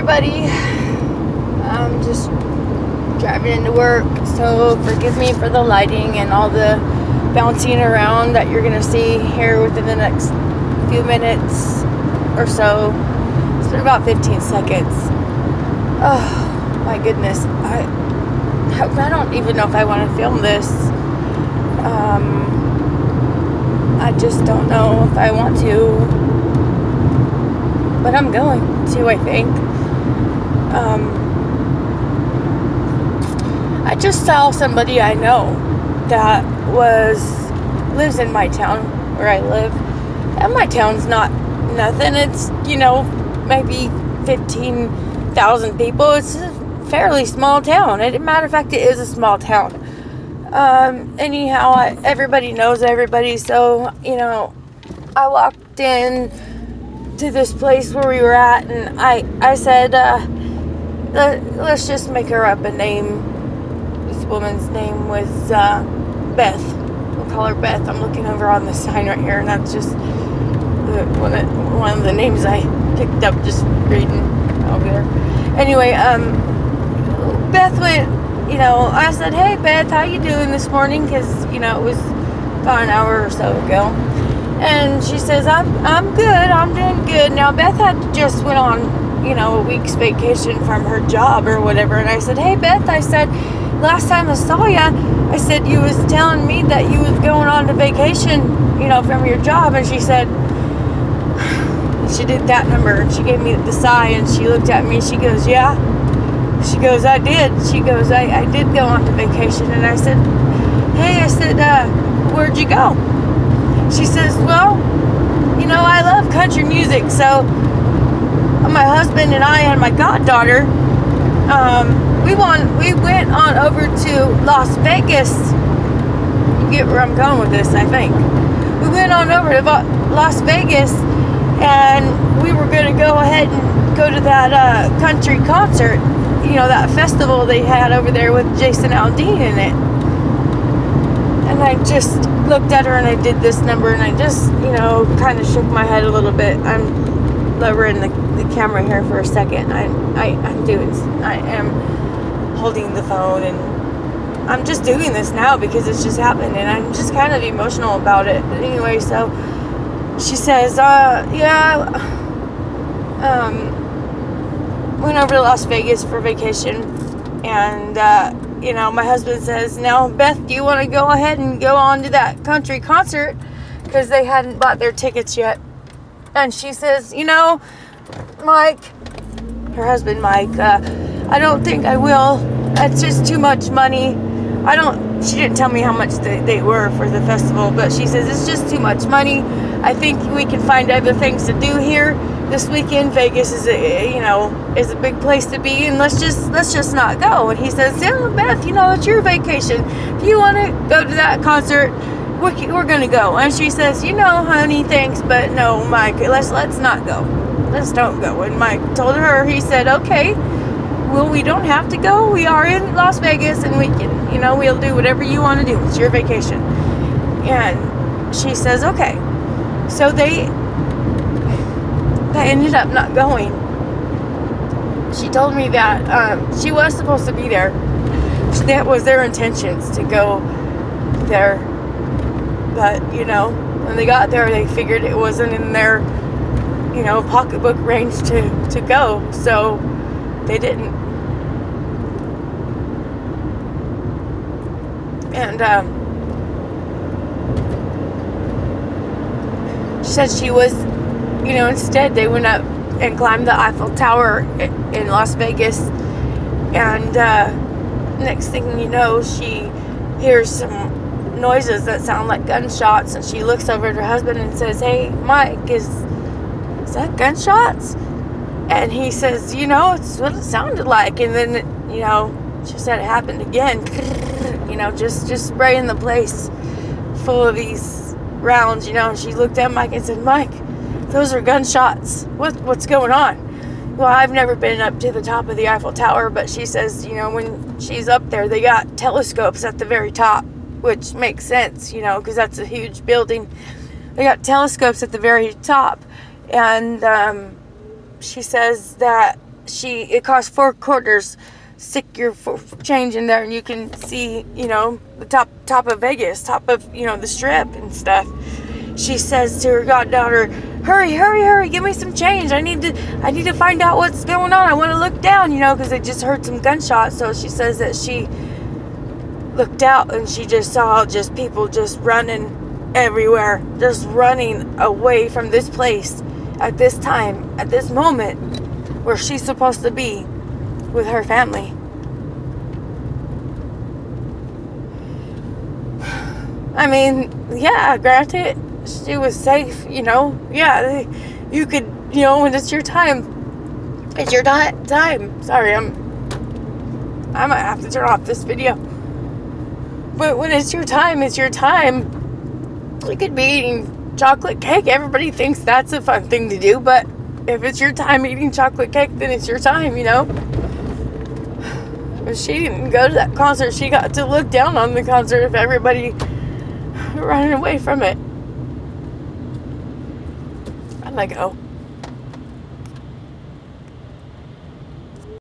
everybody. I'm just driving into work, so forgive me for the lighting and all the bouncing around that you're gonna see here within the next few minutes or so. It's been about 15 seconds. Oh my goodness, I don't even know if I want to film this. I just don't know if I want to, but I'm going to, I think. I just saw somebody I know that lives in my town where I live, and my town's not nothing. It's, you know, maybe 15,000 people. It's a fairly small town. As a matter of fact, it is a small town. Anyhow, everybody knows everybody, so, you know, I walked in to this place where we were at, and I said, let's just make her up a name. This woman's name was Beth. We'll call her Beth. I'm looking over on the sign right here, and that's just one of the names I picked up just reading over there. Anyway, Beth went, you know, I said, hey Beth, how you doing this morning? Because, you know, it was about an hour or so ago. And she says, I'm good, I'm doing good. Now Beth had just went on, you know, a week's vacation from her job or whatever. And I said, hey Beth, I said, last time I saw you, I said, you was telling me that you was going on to vacation, you know, from your job. And she said, she did that number, and she gave me the sigh, and she looked at me, she goes, yeah. She goes, I did. She goes, I did go on to vacation. And I said, hey, I said, where'd you go? She says, well, you know, I love country music, so my husband and I and my goddaughter, we went on over to Las Vegas. You get where I'm going with this, I think. We went on over to Las Vegas, and we were going to go ahead and go to that country concert, you know, that festival they had over there with Jason Aldean in it. And I just looked at her, and I did this number, and I just, you know, kind of shook my head a little bit. I'm lowering the camera here for a second. I am holding the phone, and I'm just doing this now because it's just happened, and I'm just kind of emotional about it. But anyway, so she says, went over to Las Vegas for vacation, and you know, my husband says, now Beth, do you want to go ahead and go on to that country concert, because they hadn't bought their tickets yet. And she says, you know, Mike, her husband Mike, I don't think I will. That's just too much money. She didn't tell me how much they were for the festival, but she says it's just too much money. I think we can find other things to do here this weekend. Vegas is a big place to be, and let's just not go. And he says, yeah, Beth, you know, it's your vacation. If you want to go to that concert, we're gonna go. And she says, you know, honey, thanks, but no, Mike, let's not go. Let's don't go. And Mike told her, he said, okay, well, we don't have to go. We are in Las Vegas, and we can, you know, we'll do whatever you want to do. It's your vacation. And she says, okay. So they ended up not going. She told me that she was supposed to be there. That was their intentions, to go there. But, you know, when they got there, they figured it wasn't in their, you know, pocketbook range to go. So they didn't. And she said she was, you know, instead they went up and climbed the Eiffel Tower in Las Vegas, and next thing you know, she hears some noises that sound like gunshots, and she looks over at her husband and says, hey Mike, is that gunshots? And he says, you know, it's what it sounded like. And then, you know, she said it happened again, you know, just spraying the place full of these rounds, you know. And she looked at Mike and said, Mike, those are gunshots. What's going on? Well, I've never been up to the top of the Eiffel Tower, but she says, you know, when she's up there, they got telescopes at the very top, which makes sense, you know, because that's a huge building. They got telescopes at the very top, and she says that it costs $4. Stick your change in there and you can see, you know, the top of Vegas, top of, you know, the strip and stuff. She says to her goddaughter, hurry, give me some change. I need to find out what's going on. I want to look down, you know, because they just heard some gunshots. So she says that she looked out and she just saw just people just running everywhere, just running away from this place at this time, at this moment where she's supposed to be with her family. I mean, yeah, granted, she was safe, you know. Yeah, you could, you know, when it's your time, it's your time. Sorry, I might have to turn off this video. But when it's your time, it's your time. You could be eating chocolate cake. Everybody thinks that's a fun thing to do, but if it's your time eating chocolate cake, then it's your time, you know. If she didn't go to that concert, she got to look down on the concert of everybody running away from it. I'm like, oh.